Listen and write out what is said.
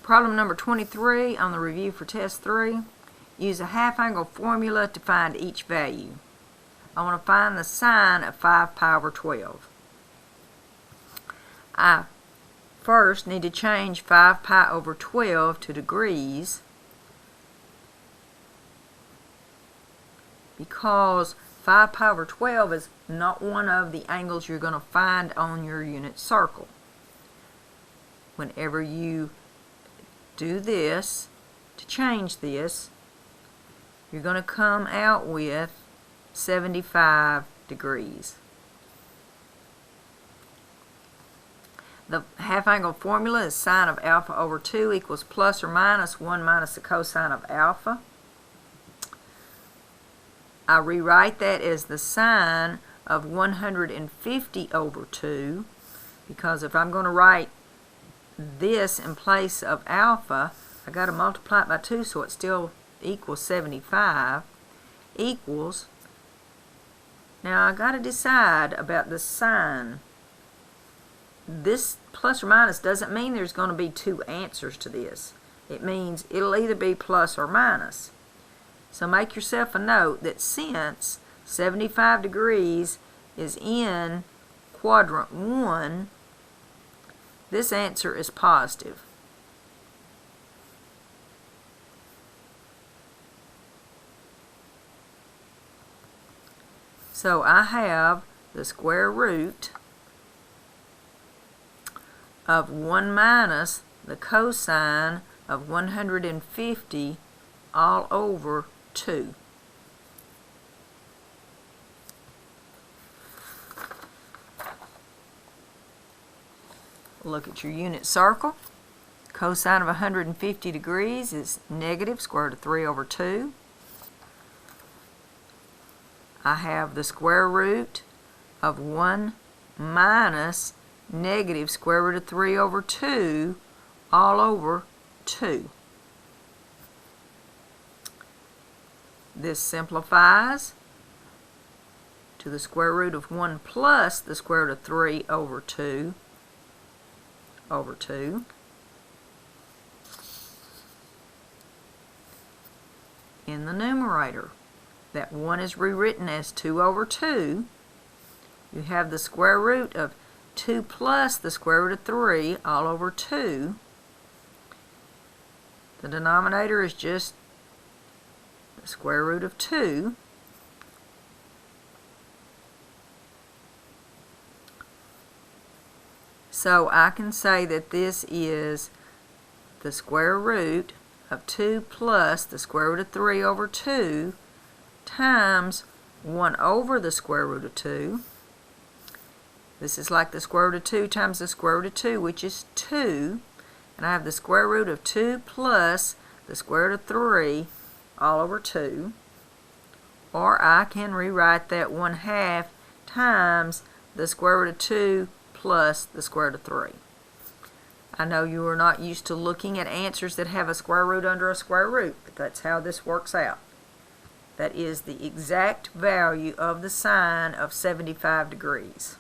Problem number 23 on the review for test 3. Use a half-angle formula to find each value. I want to find the sine of 5 pi over 12. I first need to change 5 pi over 12 to degrees because 5 pi over 12 is not one of the angles you're going to find on your unit circle. Whenever you do this, to change this, you're going to come out with 75 degrees. The half-angle formula is sine of alpha over 2 equals plus or minus 1 minus the cosine of alpha. I rewrite that as the sine of 150 over 2, because if I'm going to write this in place of alpha, I got to multiply it by 2 so it still equals 75, equals, now I got to decide about the sine. This plus or minus doesn't mean there's going to be two answers to this. It means it'll either be plus or minus. So make yourself a note that since 75 degrees is in quadrant 1, this answer is positive. So I have the square root of 1 minus the cosine of 150 all over 2. Look at your unit circle. Cosine of 150 degrees is negative square root of 3 over 2. I have the square root of 1 minus negative square root of 3 over 2 all over 2. This simplifies to the square root of 1 plus the square root of 3 over 2 over 2. In the numerator, that 1 is rewritten as 2 over 2. You have the square root of 2 plus the square root of 3 all over 2. The denominator is just the square root of 2. So I can say that this is the square root of 2 plus the square root of 3 over 2 times 1 over the square root of 2. This is like the square root of 2 times the square root of 2, which is 2. And I have the square root of 2 plus the square root of 3 all over 2. Or I can rewrite that 1/2 times the square root of 2 plus the square root of 3. I know you are not used to looking at answers that have a square root under a square root, but that's how this works out. That is the exact value of the sine of 75 degrees.